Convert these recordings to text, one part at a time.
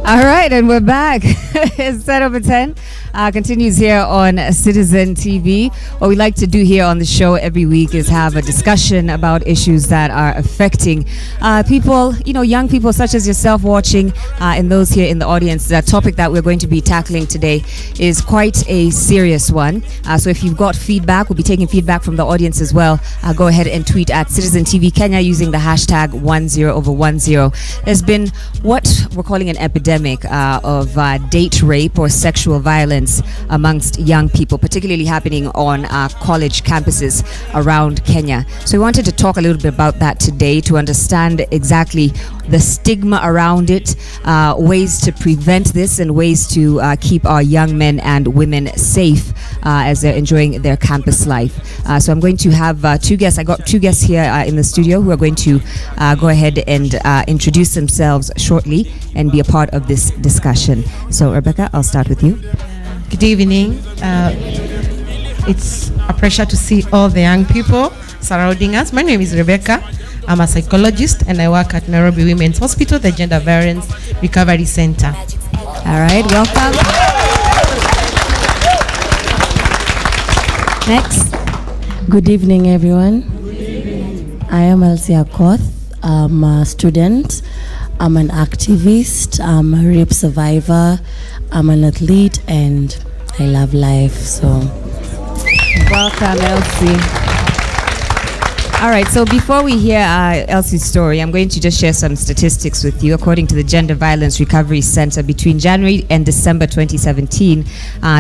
All right, and we're back. It's 10 over 10. Continues here on Citizen TV. What we like to do here on the show every week is have a discussion about issues that are affecting people, young people such as yourself watching and those here in the audience. The topic that we're going to be tackling today is quite a serious one. So if you've got feedback, we'll be taking feedback from the audience as well. Go ahead and tweet at Citizen TV Kenya using the hashtag 10over10. There's been what we're calling an epidemic of date rape or sexual violence amongst young people, particularly happening on college campuses around Kenya. So we wanted to talk a little bit about that today to understand exactly the stigma around it, ways to prevent this, and ways to keep our young men and women safe as they're enjoying their campus life. So I'm going to have two guests. I got two guests here in the studio who are going to go ahead and introduce themselves shortly and be a part of this discussion. So Rebecca, I'll start with you. Good evening. It's a pleasure to see all the young people surrounding us. My name is Rebecca. I'm a psychologist and I work at Nairobi Women's Hospital, the Gender Violence Recovery Center. All right, welcome. Next. Good evening, everyone. I am Elsie Akoth. I'm a student. I'm an activist. I'm a rape survivor. I'm an athlete, and I love life. So, welcome, Elsie. All right, so before we hear Elsie's story, I'm going to just share some statistics with you. According to the Gender Violence Recovery Center, between January and December 2017,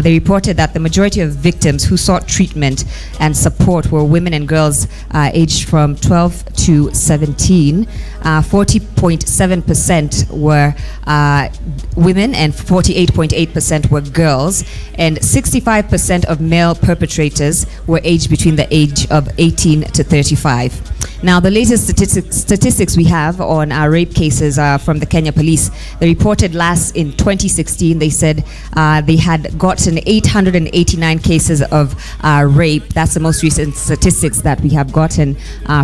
they reported that the majority of victims who sought treatment and support were women and girls aged from 12 to 17. 40.7% were women and 48.8% were girls, and 65% of male perpetrators were aged between the age of 18 to 35. Now, the latest statistics we have on our rape cases are from the Kenya Police. They reported last in 2016, they said they had gotten 889 cases of rape. That's the most recent statistics that we have gotten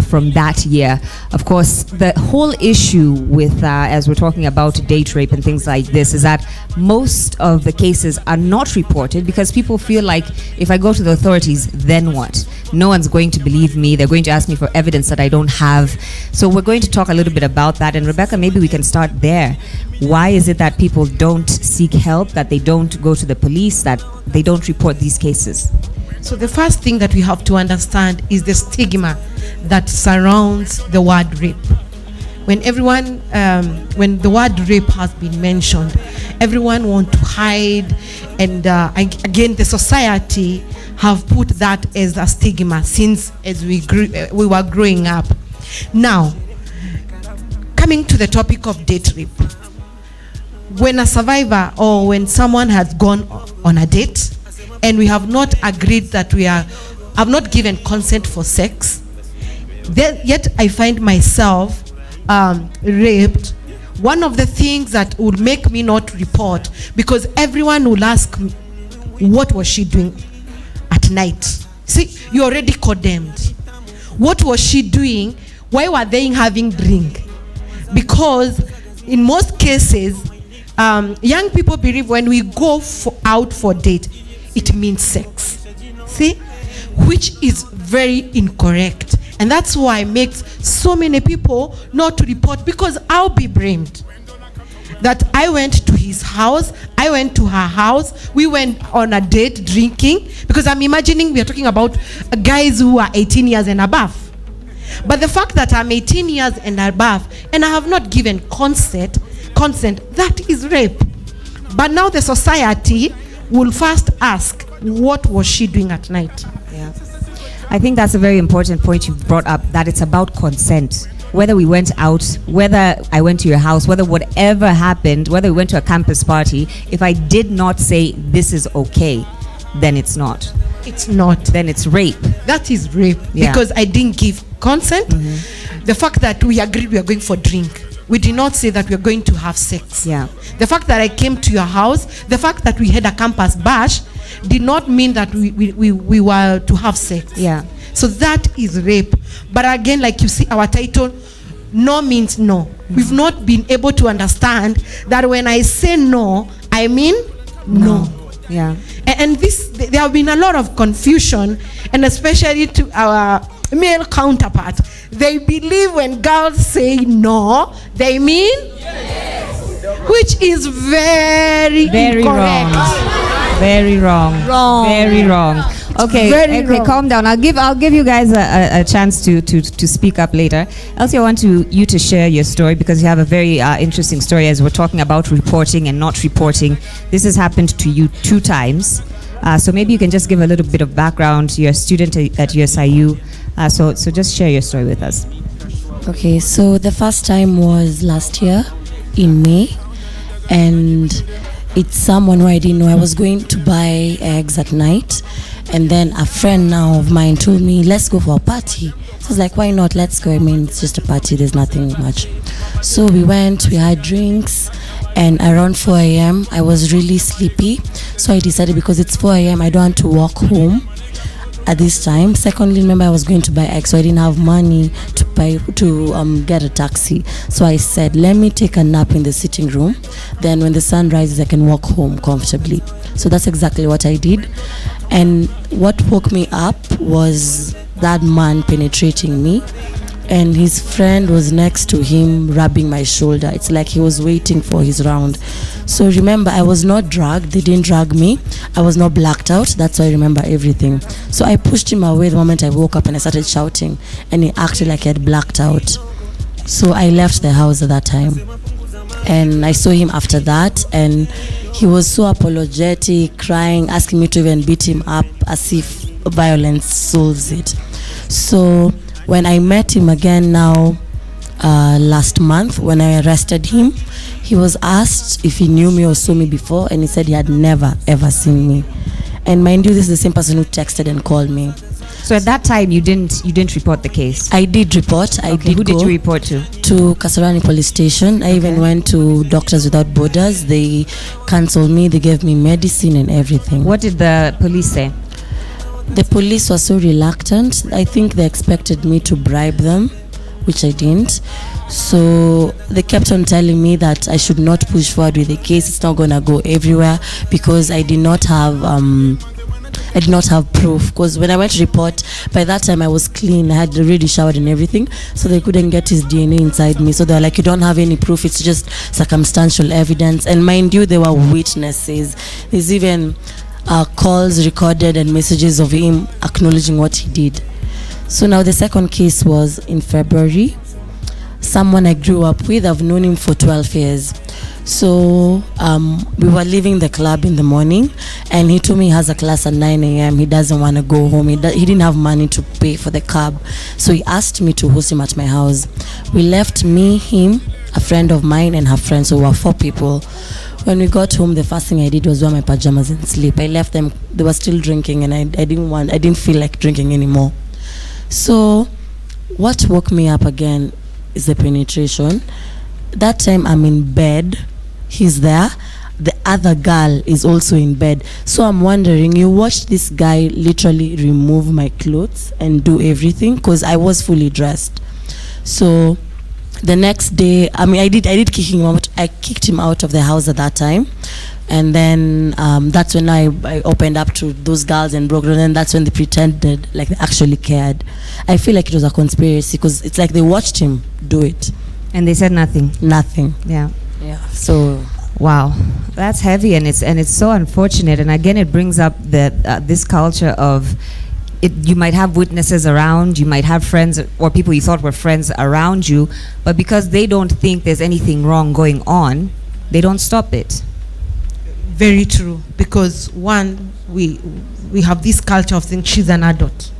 from that year. Of course, the whole issue with, as we're talking about date rape and things like this, is that most of the cases are not reported because people feel like if I go to the authorities, then what? No one's going to believe me. They're going to ask me for evidence that I don't have. So we're going to talk a little bit about that. And Rebecca, maybe we can start there. Why is it that people don't seek help, that they don't go to the police, that they don't report these cases? So the first thing that we have to understand is the stigma that surrounds the word rape. When everyone, when the word rape has been mentioned, everyone wants to hide, and again, the society have put that as a stigma since as we were growing up. Now, coming to the topic of date rape, when a survivor or when someone has gone on a date and we have not agreed that have not given consent for sex, then yet I find myself raped, one of the things that would make me not report, because everyone will ask me, what was she doing at night? See, you're already condemned. What was she doing? Why were they having drink? Because in most cases, young people believe when we go out for date, it means sex. See, which is very incorrect. And that's why it makes so many people not to report, because I'll be blamed. That I went to his house, I went to her house, we went on a date drinking, because I'm imagining we are talking about guys who are 18 years and above. But the fact that I'm 18 years and above and I have not given consent, that is rape. But now the society will first ask, what was she doing at night? Yeah. I think that's a very important point you brought up, that it's about consent. Whether we went out, whether I went to your house, whether whatever happened, whether we went to a campus party, if I did not say this is okay, then it's not. It's not. Then it's rape. That is rape, yeah. Because I didn't give consent. The fact that we agreed we are going for drink, we did not say that we are going to have sex. Yeah. The fact that I came to your house, the fact that we had a campus bash, did not mean that we were to have sex. Yeah. So that is rape. But again, like you see our title, no means no. We've not been able to understand that when I say no, I mean no. Yeah. And this, there have been a lot of confusion, and especially to our male counterparts. They believe when girls say no, they mean yes, which is very incorrect. Wrong. Very wrong. Wrong. Very wrong. Okay, very okay, wrong. calm down. I'll give you guys a chance to speak up later. Elsie, I want you to share your story, because you have a very interesting story as we're talking about reporting and not reporting. This has happened to you 2 times. So maybe you can just give a little bit of background. You're a student at USIU. So just share your story with us. Okay, so the first time was last year in May, and it's someone who I didn't know. I was going to buy eggs at night, and then a friend now of mine told me, let's go for a party. So I was like, why not? Let's go. I mean, it's just a party. There's nothing much. So we went, we had drinks, and around 4 a.m. I was really sleepy. So I decided, because it's 4 a.m., I don't want to walk home at this time. Secondly, remember, I was going to buy eggs, so I didn't have money to get a taxi. So I said, let me take a nap in the sitting room. Then when the sun rises, I can walk home comfortably. So that's exactly what I did. And what woke me up was that man penetrating me, and his friend was next to him rubbing my shoulder. It's like he was waiting for his round. So remember, I was not drugged. They didn't drug me. I was not blacked out. That's why I remember everything. So I pushed him away the moment I woke up, and I started shouting, and he acted like he had blacked out. So I left the house at that time, and I saw him after that, and he was so apologetic, crying, asking me to even beat him up, as if violence solves it. So when I met him again now, last month, when I arrested him, he was asked if he knew me or saw me before, and he said he had never ever seen me. And mind you, this is the same person who texted and called me. So at that time, you didn't report the case? I did report. I did. Who did you report to? To Kasarani Police Station. I even went to Doctors Without Borders. They cancelled me. They gave me medicine and everything. What did the police say? The police were so reluctant. I think they expected me to bribe them, which I didn't. So they kept on telling me that I should not push forward with the case. It's not gonna go everywhere, because I did not have proof. Because when I went to report, by that time I was clean. I had already showered and everything, so they couldn't get his DNA inside me. So they were like, you don't have any proof, it's just circumstantial evidence. And mind you, there were witnesses. There's even calls recorded and messages of him acknowledging what he did. So now the second case was in February. Someone I grew up with, I've known him for 12 years. So we were leaving the club in the morning, and he told me he has a class at 9 a.m. He doesn't want to go home. He didn't have money to pay for the cab. So he asked me to host him at my house. We left, me, him, a friend of mine, and her friend. So we were 4 people. When we got home, the first thing I did was wear my pajamas and sleep. I left them. They were still drinking, and I didn't feel like drinking anymore. So what woke me up again is the penetration. That time I'm in bed, he's there, the other girl is also in bed. So I'm wondering, you watched this guy literally remove my clothes and do everything, because I was fully dressed. So the next day, I mean, I did kick him out. I kicked him out of the house at that time. And then that's when I opened up to those girls and broke down, and that's when they pretended like they actually cared. I feel like it was a conspiracy, because it's like they watched him do it. And they said nothing? Nothing. Yeah. Yeah. So wow, that's heavy, and it's so unfortunate. And again, it brings up this culture of it. You might have witnesses around, you might have friends or people you thought were friends around you, but because they don't think there's anything wrong going on, they don't stop it. Very true, because one, we have this culture of saying she's an adult,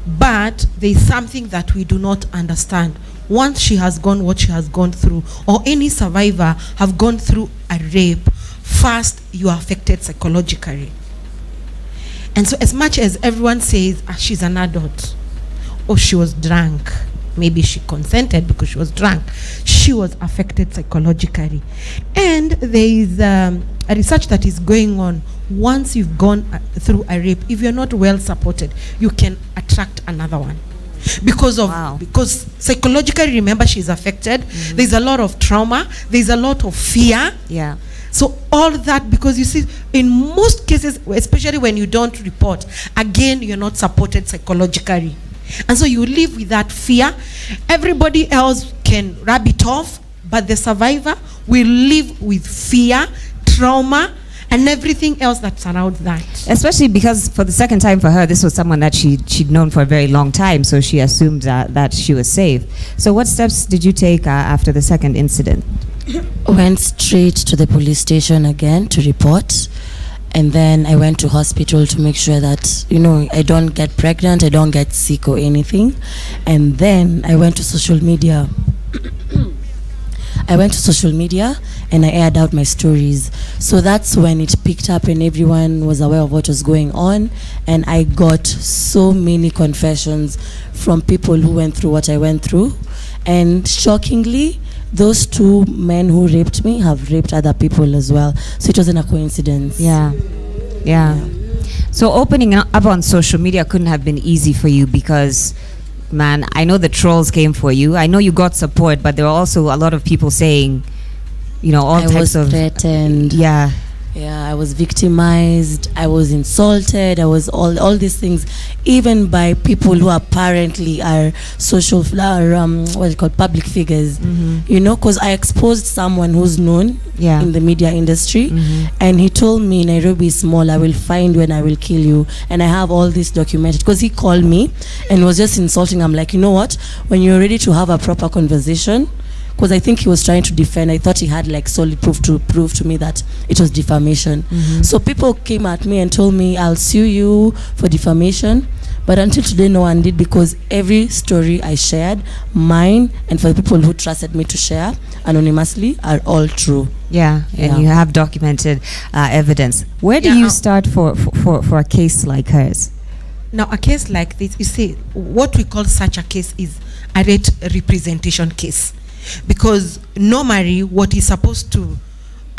but there's something that we do not understand. Once she has gone what she has gone through, or any survivor have gone through a rape, first you are affected psychologically. And so as much as everyone says she's an adult, or she was drunk, maybe she consented because she was drunk, she was affected psychologically. And there is a research that is going on. Once you've gone through a rape, if you're not well supported, you can attract another one. because psychologically, remember, she's affected. There's a lot of trauma. There's a lot of fear. Yeah. So all that, because you see, in most cases, especially when you don't report, again, you're not supported psychologically. And so you live with that fear. Everybody else can rub it off, but the survivor will live with fear, trauma, and everything else that surrounds that. Especially because for the second time for her, this was someone that she'd known for a very long time, so she assumed that she was safe. So what steps did you take after the second incident? Went straight to the police station again to report. And then I went to hospital to make sure that, you know, I don't get pregnant, I don't get sick or anything. And then I went to social media. I went to social media and I aired out my stories. So that's when it picked up and everyone was aware of what was going on. And I got so many confessions from people who went through what I went through. And shockingly, those two men who raped me have raped other people as well. So it wasn't a coincidence. Yeah. So opening up on social media couldn't have been easy for you because, man, I know the trolls came for you. I know you got support, but there were also a lot of people saying, you know, all types of... I was threatened. Yeah. Yeah, I was victimized, I was insulted, I was all these things, even by people who apparently are public figures, you know, because I exposed someone who's known in the media industry, and he told me, Nairobi is small, I will find you and I will kill you, and I have all this documented, because he called me and was just insulting. I'm like, you know what, when you're ready to have a proper conversation, because I think he was trying to defend. I thought he had like solid proof to me that it was defamation. So people came at me and told me, I'll sue you for defamation. But until today, no one did, because every story I shared, mine and for the people who trusted me to share anonymously, are all true. Yeah, and you have documented evidence. Where do you start for a case like hers? Now, a case like this, you see, what we call such a case is a rate representation case. Because normally what is supposed to,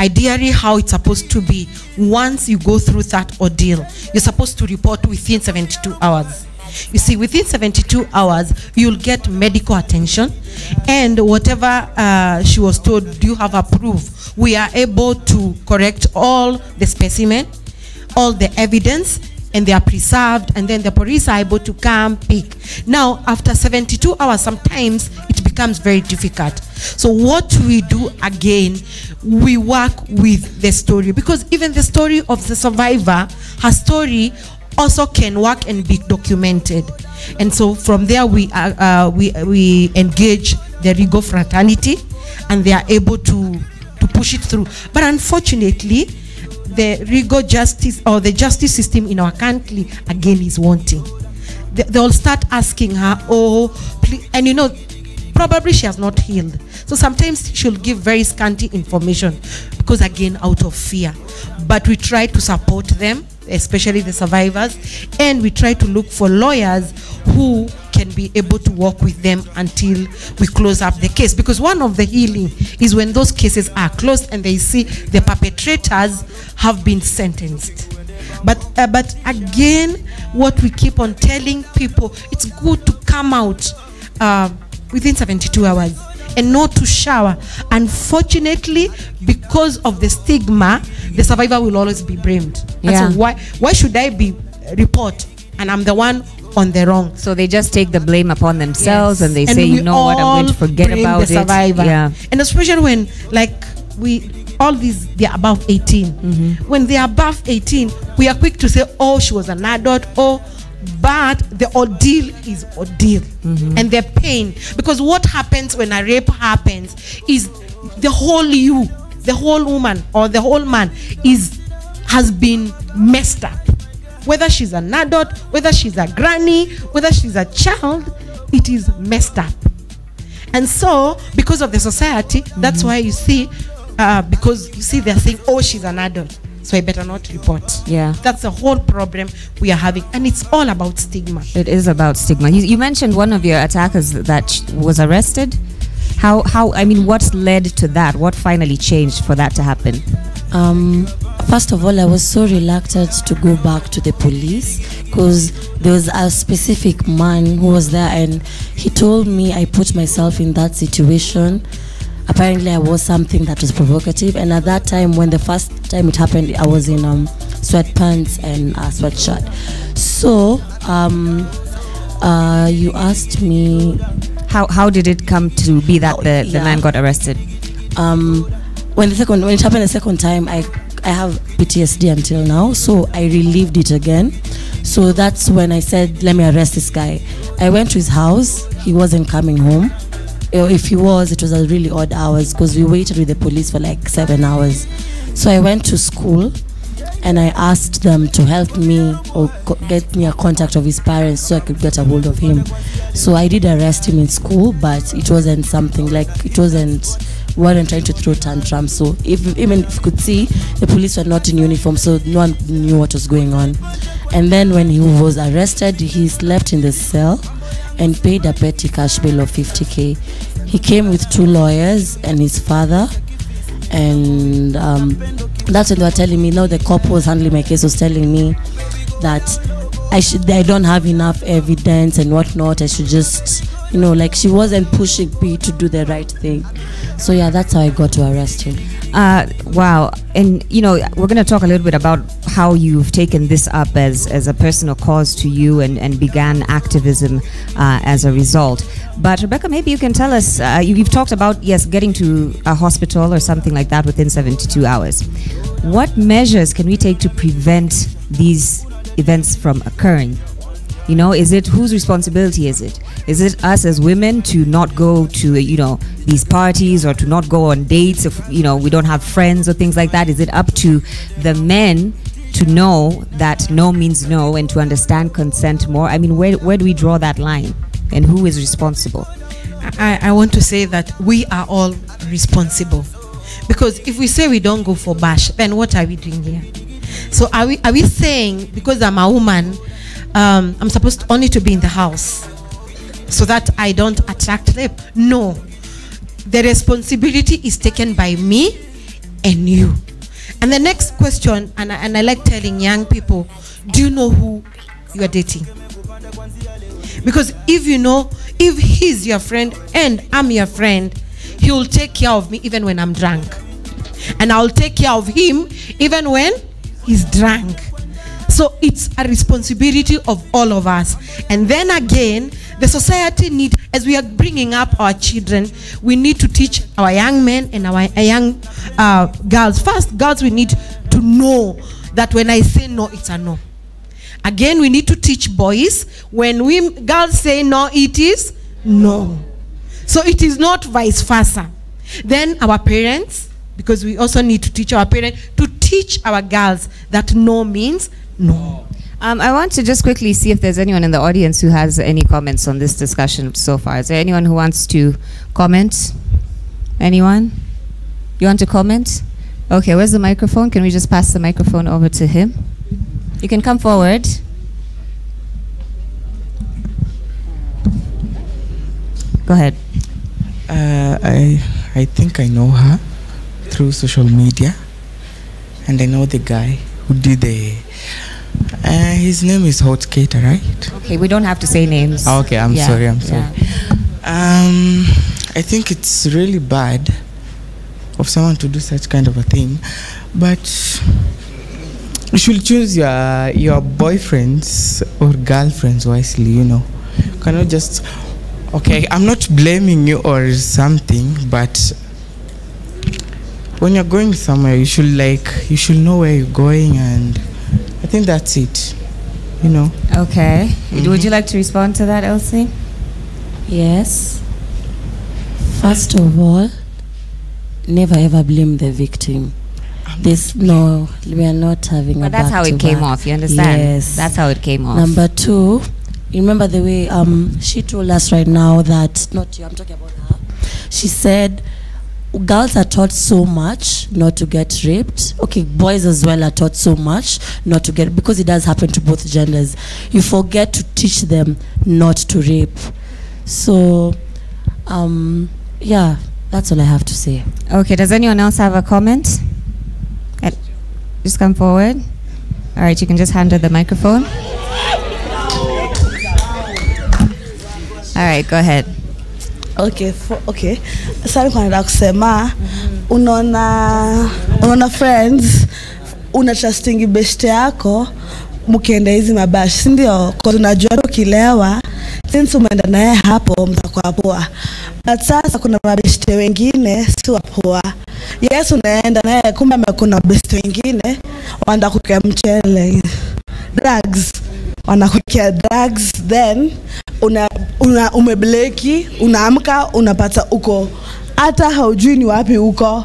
ideally how it's supposed to be, once you go through that ordeal, you're supposed to report within 72 hours. You see, within 72 hours, you'll get medical attention, and whatever she was told, do you have a proof? We are able to correct all the specimen, all the evidence, and they are preserved, and then the police are able to come pick. Now, after 72 hours, sometimes it becomes very difficult. So what we do again, we work with the story, because even the story of the survivor, her story also can work and be documented. And so from there, we engage the Rigo fraternity, and they are able to push it through. But unfortunately, the Rigo justice, or the justice system in our country, again, is wanting. They'll start asking her, oh, please, and you know, probably she has not healed. So sometimes she'll give very scanty information, because again, out of fear. But we try to support them, especially the survivors, and we try to look for lawyers who can be able to work with them until we close up the case. Because one of the healing is when those cases are closed and they see the perpetrators have been sentenced. But again, what we keep on telling people, it's good to come out within 72 hours and not to shower. Unfortunately, because of the stigma, the survivor will always be blamed. Yeah. So why should I be report and I'm the one on the wrong? So they just take the blame upon themselves, Yes. and they And say, we you know what, I'm going to all forget blame about the it. survivor. Yeah. And especially when, like, all these, they're above 18. When they're above 18, we are quick to say, oh, she was an adult, but the ordeal is ordeal. And the pain, because what happens when a rape happens is the whole you, the whole woman or the whole man has been messed up. Whether she's an adult, whether she's a granny, whether she's a child, it is messed up. And so, because of the society, that's why you see, because you see they're saying, oh, she's an adult, so I better not report. Yeah. That's the whole problem we are having, and it's all about stigma. It is about stigma. You mentioned one of your attackers that was arrested. How, I mean, what led to that? What finally changed for that to happen? First of all, I was so reluctant to go back to the police because there was a specific man who was there and he told me I put myself in that situation. Apparently, I was something that was provocative, and at that time, when the first time it happened, I was in sweatpants and a sweatshirt. So, you asked me How did it come to be that the man got arrested? When it happened the second time, I have PTSD until now, so I relived it again. So that's when I said, let me arrest this guy. I went to his house. He wasn't coming home. If he was, it was a really odd hours because we waited with the police for like 7 hours. So I went to school and I asked them to help me or get me a contact of his parents so I could get a hold of him. So I did arrest him in school, but it wasn't something like, we weren't trying to throw tantrums. So even if you could see, the police were not in uniform, so no one knew what was going on. And then when he was arrested, he slept in the cell and paid a petty cash bail of 50K. He came with 2 lawyers and his father, and that's when they were telling me, now the cop who was handling my case was telling me that I don't have enough evidence and whatnot. I should just, like she wasn't pushing me to do the right thing. So yeah, that's how I got to arrest him. Wow. And we're going to talk a little bit about how you've taken this up as a personal cause to you and began activism as a result. But Rebecca, maybe you can tell us, you've talked about, yes, getting to a hospital or something like that within 72 hours. What measures can we take to prevent these events from occurring? Is it, whose responsibility is it? Is it us as women to not go to, these parties or to not go on dates if, we don't have friends or things like that? Is it up to the men to know that no means no and to understand consent more? I mean, where do we draw that line and who is responsible? I want to say that we are all responsible. Because if we say we don't go for bash, then what are we doing here? So are we saying because I'm a woman, I'm supposed only to be in the house so that I don't attract rape? No. The responsibility is taken by me and you. And the next question, and I like telling young people, do you know who you are dating? Because if he's your friend and I'm your friend, he will take care of me even when I'm drunk. And I'll take care of him even when he's drunk. So it's a responsibility of all of us. And then again, the society need, as we are bringing up our children, we need to teach our young men and our young girls. First, girls, we need to know that when I say no, it's a no. Again, we need to teach boys, when girls say no, it is no. So it is not vice versa. Then our parents, because we also need to teach our parents to teach our girls that no means no. I want to just quickly see if there's anyone in the audience who has any comments on this discussion so far. Is there anyone who wants to comment? Anyone? You want to comment? Okay, where's the microphone? Can we just pass the microphone over to him? You can come forward. Go ahead. I think I know her through social media, and I know the guy who did the his name is Hot Cater, right? Okay, we don't have to say names. Okay, I'm sorry. I think it's really bad of someone to do such kind of a thing, but you should choose your boyfriends or girlfriends wisely, Cannot just, okay, I'm not blaming you or something, but when you're going somewhere, you should know where you're going, and I think that's it, Okay. Would you like to respond to that, Elsie? Yes. First of all, never ever blame the victim. No, we are not having but a that's how it came off, you understand? Yes. That's how it came off. Number 2, remember the way she told us right now that, not you, I'm talking about her. She said girls are taught so much not to get raped. Okay, boys as well are taught so much not to get, because it does happen to both genders. You forget to teach them not to rape. So, yeah, that's all I have to say. Okay, does anyone else have a comment? just come forward. All right, you can just hand her the microphone. All right, go ahead. Okay, okay. Sasa kwa nataka kusema unaona friends una trusting best yako mkienda hizi mabash, si ndio? Kwa tunajua ukilewa since umeenda naye hapo mtakuwa poa. But sasa kuna mabeste wengine si poa. Yes, unaenda naye kumbe kuna beste wengine wanaenda kukia mchele. Drugs. Wanakukia drugs, then umebleki, unaamka unapata uko hata haujui ni wapi uko,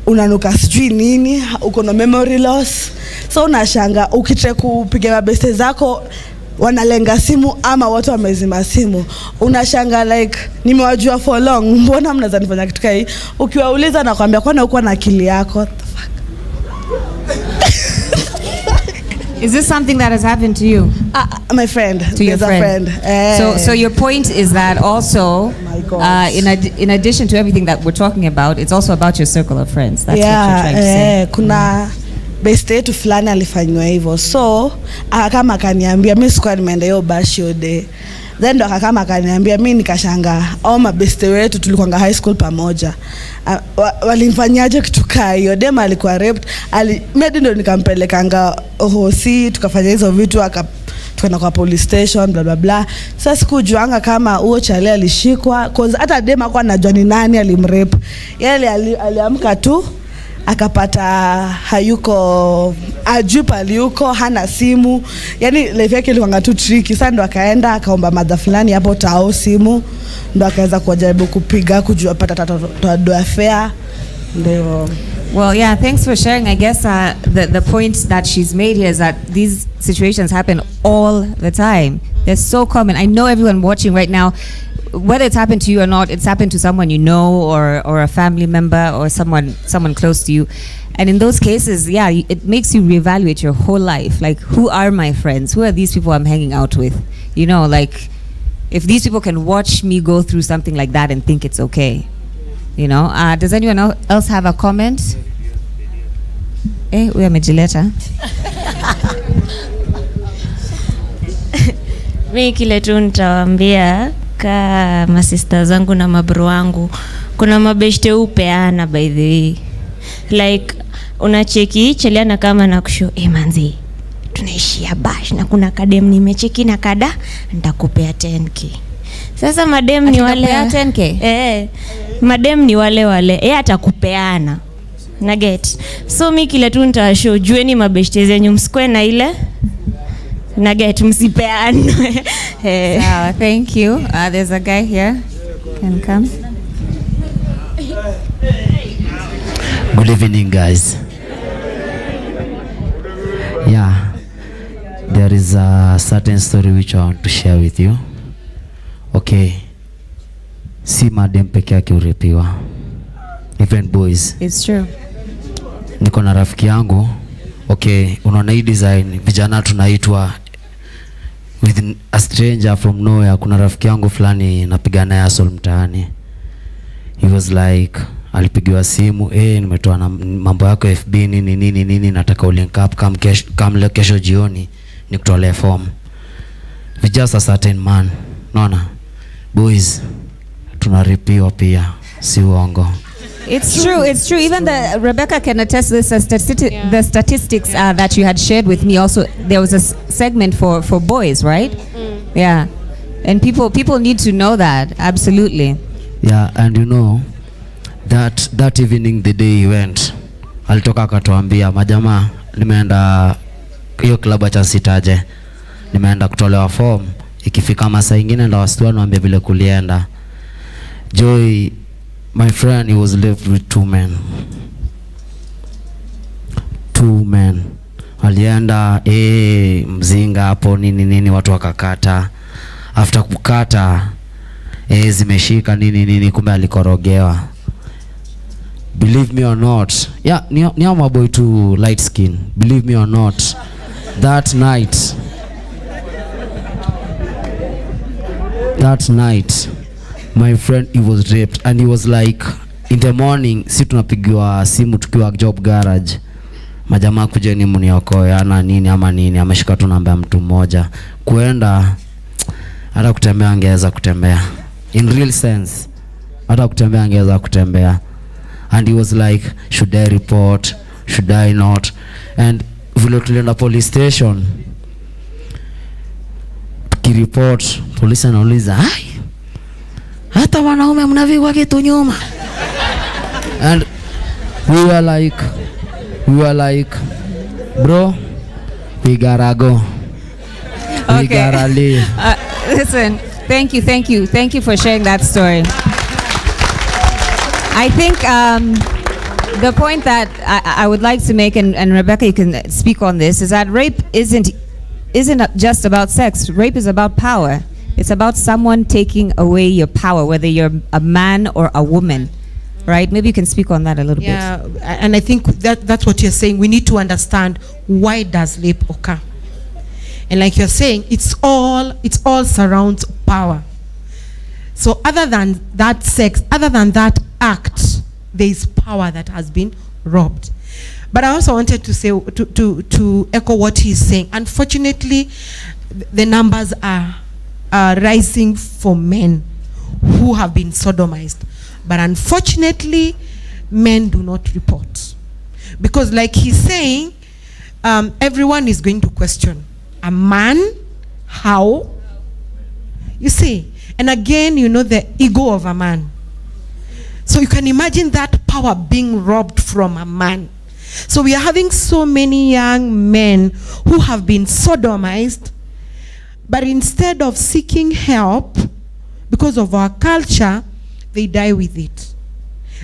unanuka sijui nini, uko na memory loss. So unashanga ukitaka kupiga mabeste zako wanalenga simu ama watu wamezima simu, unashanga like nimewajua for long, mbona mnaweza nifanya kitu kai? Ukiwauliza na kwambia kwani uko na akili yako? Is this something that has happened to you? My friend. To your friend. So your point is that also, in addition to everything that we're talking about, it's also about your circle of friends. That's what you're trying to say. Kuna best yetu fulani alifanywa hivyo. So kama akaniambia mimi sikuwa nimeenda hiyo bash hiyo day. Then ndo kama akaniambia mimi nikashanga au mabeste wetu tulikuwa high school pamoja. Walimfanyaje kitu kaa hiyo? Dem alikuwa raped. Mimi ndo nikampelekanga hosi tukafanya hizo vitu tukaenda kwa police station bla bla bla. Sasa sikujuanga kama huo chale alishikwa cause hata dem hakuwa anajua ni nani alimrape. Yeye aliamka tu akapata hayuko ajupa aliyuko hana simu, yani life yake ilikuwa tu tricky. Sasa ndo akaenda akaomba madha fulani hapo tao simu, ndo akaweza kujaribu kupiga kujua pata tatoa affair ndio. Well, yeah, thanks for sharing. I guess the point that she's made here is that these situations happen all the time. They're so common. I know everyone watching right now, whether it's happened to you or not, it's happened to someone you know or a family member or someone close to you. And in those cases, yeah, it makes you reevaluate your whole life. Like, who are my friends? Who are these people I'm hanging out with? You know, like, if these people can watch me go through something like that and think it's okay. You know, does anyone else have a comment? We are Mejileta. Mimi kile tu nitawaambia ka masista zangu na mabro wangu, kuna mabeshte upeana by the way. Like unacheki cheliana kama na kusho manzi tunaishia bash na kuna kadem nimecheki na kada nitakupea 10k. Sasa madem ni wale 10k. Madem ni wale atakupeana na get. So mimi kile tu nitashow jueni mabeshte zenyu msikwe na ile na get msipeane. Sawa, thank you. There's a guy here. Can come. Good evening, guys. Yeah, there is a certain story which I want to share with you. Okay, si madem peke yake urepiwa, even boys. It's true. Niko na rafiki yangu. Okay, unaona hii design vijana tunaitwa with a stranger from nowhere. Kuna rafiki yangu fulani napigana naye asol mtaani. He was like, alipigiwa simu, nimetoa na mambo yako FB nini nataka ulink up come kesho jioni nikutolee form. We just a certain man. Naona boys tunaripiwa pia, si uongo. It's true. It's true. Even Rebecca can attest this. The statistics that you had shared with me. Also, there was a segment for boys, right? Yeah, and people need to know that. Absolutely. Yeah, and you know that evening, the day he went, alitoka akatuambia majamaa, nimeenda hiyo club acha sitaje, nimeenda kutolewa form, ikifika masaa ingine ndo wasitua niambia vile kulienda. Joy, my friend, he was left with two men. Alienda mzinga hapo nini watu wakakata. After kukata zimeshika nini kumbe alikorogewa. Believe me or not, yeah, ni my boy too light skin. Believe me or not, that night my friend, he was raped, and he was like, in the morning si tunapigiwa simu tukiwa job garage, majamaa kujeni mniokoe ana nini ama nini, ameshika tu namba ya mtu mmoja. Kuenda hata kutembea angeweza kutembea, in real sense hata kutembea angeweza kutembea. And he was like, should I report, should I not? And vile tulienda police station, tukireport, polisi anauliza, hai, hata wanaume mnavigwa kitu nyuma. And we were like, bro, we gotta go. We gotta leave. Listen, thank you for sharing that story. I think the point that I would like to make, and Rebecca, you can speak on this, is that rape isn't just about sex. Rape is about power. It's about someone taking away your power, whether you're a man or a woman, right? Maybe you can speak on that a little bit. Yeah, and I think that's what you're saying. We need to understand, why does rape occur? And like you're saying, it's all surrounds power. So other than that sex, other than that act, there is power that has been robbed. But I also wanted to say, to echo what he's saying. Unfortunately, the numbers are rising for men who have been sodomized. But unfortunately, men do not report. Because like he's saying, everyone is going to question, a man, how? You see, and again, you know, the ego of a man. So you can imagine that power being robbed from a man. So we are having so many young men who have been sodomized, but instead of seeking help, because of our culture, they die with it.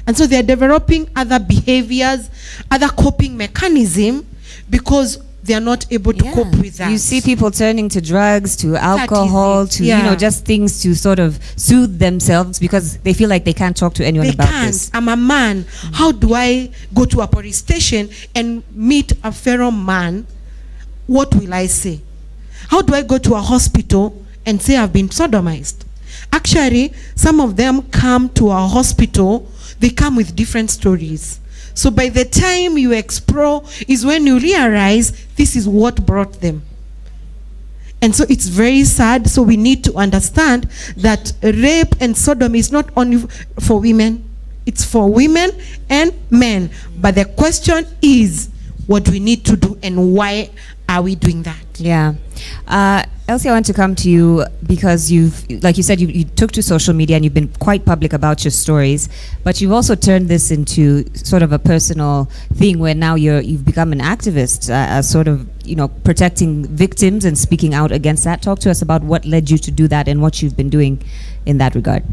And so they are developing other behaviors, other coping mechanism, because they are not able to cope with that. You see people turning to drugs, to alcohol, to you know, just things to sort of soothe themselves because they feel like they can't talk to anyone about this. I'm a man. How do I go to a police station and meet a fellow man? What will I say? How do I go to a hospital and say I've been sodomized? Actually, some of them come to our hospital, they come with different stories. So by the time you explore is when you realize this is what brought them. And so it's very sad. So we need to understand that rape and sodomy is not only for women, it's for women and men. But the question is what we need to do and why are we doing that? Yeah. Elsie, I want to come to you because like you said, you took to social media and you've been quite public about your stories, but you've also turned this into sort of a personal thing where now you've become an activist, sort of, you know, protecting victims and speaking out against that. Talk to us about what led you to do that and what you've been doing in that regard.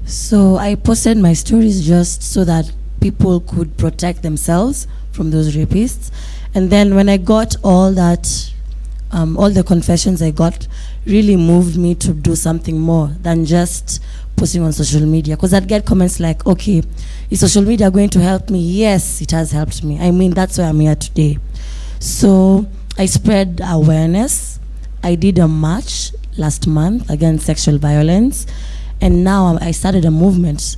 So I posted my stories just so that people could protect themselves from those rapists. And then when I got all that, all the confessions I got really moved me to do something more than just posting on social media. Because I'd get comments like, okay, is social media going to help me? Yes, it has helped me. I mean, that's why I'm here today. So I spread awareness. I did a march last month against sexual violence. And now I started a movement.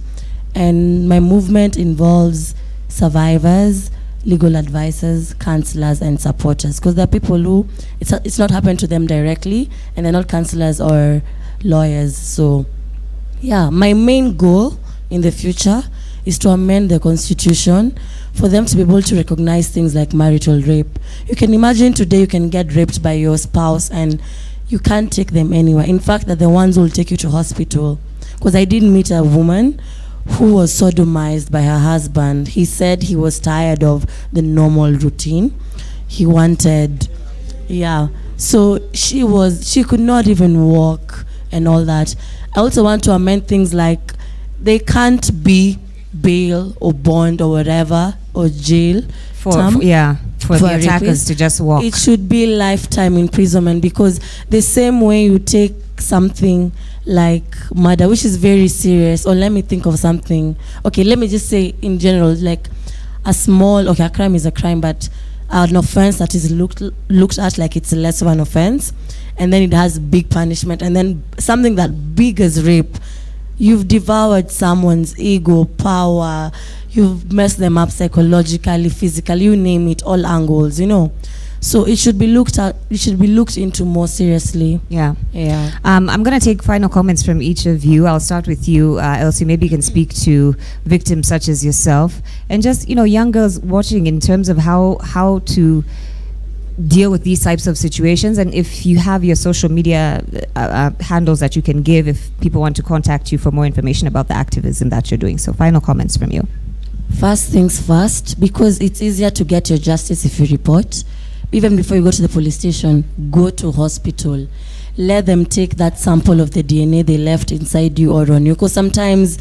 And my movement involves survivors, legal advisors, counselors, and supporters, because there are people who it's not happened to them directly, and they're not counselors or lawyers. So yeah, my main goal in the future is to amend the constitution for them to be able to recognize things like marital rape. You can imagine today you can get raped by your spouse and you can't take them anywhere. In fact, they're the ones who will take you to hospital. Because I did meet a woman who was sodomized by her husband. He said he was tired of the normal routine. He wanted, so she could not even walk and all that. I also want to amend things like they can't be bail or bond or whatever or jail for the attackers to just walk. It should be lifetime imprisonment, because the same way you take something like murder, which is very serious, or let me think of something. Okay, let me just say in general, like a crime is a crime, but an offense that is looked at like it's less of an offense, and then it has big punishment, and then something that big as rape, you've devoured someone's ego, power, you've messed them up psychologically, physically, you name it, all angles, So it should be looked at. It should be looked into more seriously. Yeah. Yeah. I'm going to take final comments from each of you. I'll start with you, Elsie. Maybe you can speak to victims such as yourself, and just young girls watching in terms of how to deal with these types of situations, and if you have your social media handles that you can give if people want to contact you for more information about the activism that you're doing. So final comments from you. First things first, because it's easier to get your justice if you report. Even before you go to the police station, go to hospital. Let them take that sample of the DNA they left inside you or on you. Because sometimes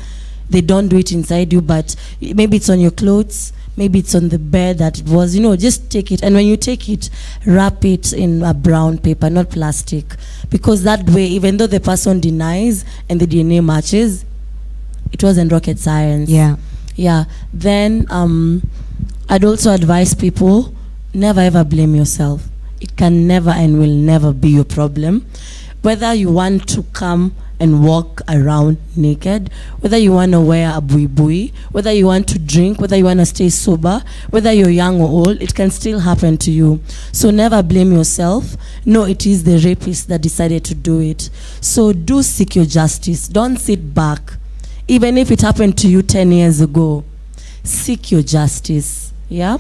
they don't do it inside you, but maybe it's on your clothes, maybe it's on the bed that it was. Just take it. And when you take it, wrap it in a brown paper, not plastic. Because that way, even though the person denies and the DNA matches, it wasn't rocket science. Yeah. Yeah. Then I'd also advise people, never ever blame yourself. It can never and will never be your problem. Whether you want to come and walk around naked, whether you want to wear a buibui, whether you want to drink, whether you want to stay sober, whether you're young or old, it can still happen to you. So never blame yourself. No, it is the rapist that decided to do it. So do seek your justice. Don't sit back. Even if it happened to you 10 years ago, seek your justice. Yeah?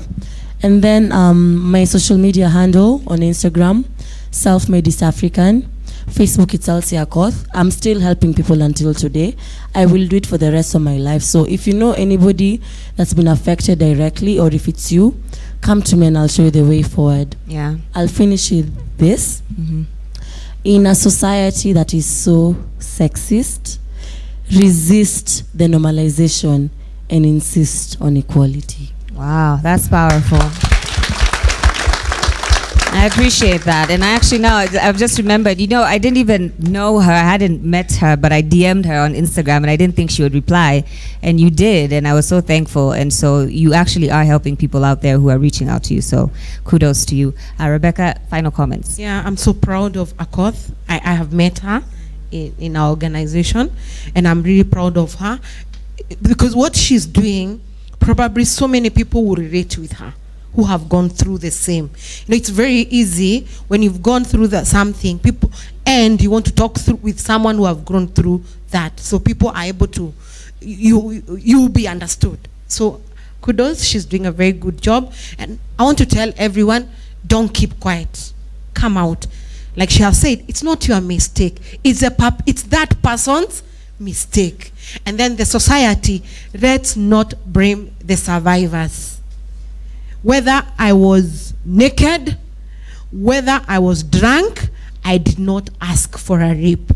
And then my social media handle on Instagram, Self-Made East African. Facebook, it's Elsie Akoth. I'm still helping people until today. I will do it for the rest of my life. So if you know anybody that's been affected directly, or if it's you, come to me and I'll show you the way forward. Yeah. I'll finish with this. In a society that is so sexist, resist the normalization and insist on equality. Wow, that's powerful. I appreciate that. And I actually now, I've just remembered, I didn't even know her. I hadn't met her, but I DM'd her on Instagram and I didn't think she would reply. And you did, and I was so thankful. And so you actually are helping people out there who are reaching out to you. So kudos to you. Rebecca, final comments. Yeah, I'm so proud of Akoth. I have met her in our organization, and I'm really proud of her because what she's doing, probably so many people will relate with her who have gone through the same. It's very easy when you've gone through something, people, and you want to talk with someone who have gone through that, so people are able to, you'll be understood. So kudos, she's doing a very good job. And I want to tell everyone, don't keep quiet. Come out. Like she has said, it's not your mistake. It's that person's mistake. And then the society, let's not blame the survivors. Whether I was naked, whether I was drunk, I did not ask for a rape.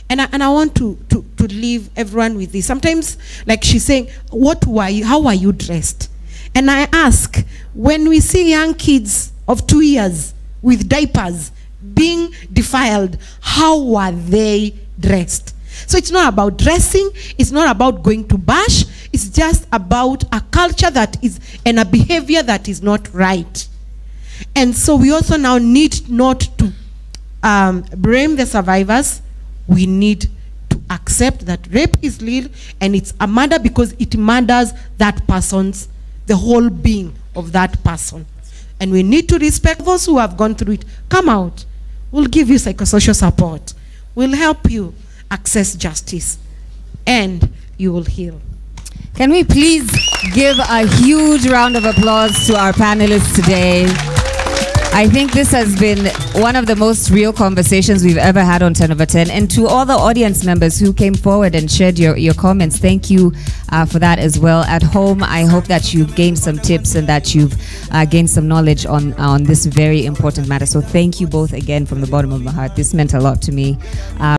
And I want to leave everyone with this. Sometimes, like she's saying, how are you dressed? And I ask, when we see young kids of 2 years with diapers being defiled, how are they dressed? So it's not about dressing, it's not about going to bash, it's just about a culture that is, and a behavior that is not right. And so we also now need not to blame the survivors. We need to accept that rape is real and it's a murder because it murders that person's, the whole being of that person. And we need to respect those who have gone through it. Come out. We'll give you psychosocial support. We'll help you access justice and you will heal. Can we please give a huge round of applause to our panelists today? I think this has been one of the most real conversations we've ever had on 10 over 10. And to all the audience members who came forward and shared your comments, thank you for that as well. At home, I hope that you've gained some tips and that you've gained some knowledge on this very important matter. So thank you both again from the bottom of my heart. This meant a lot to me.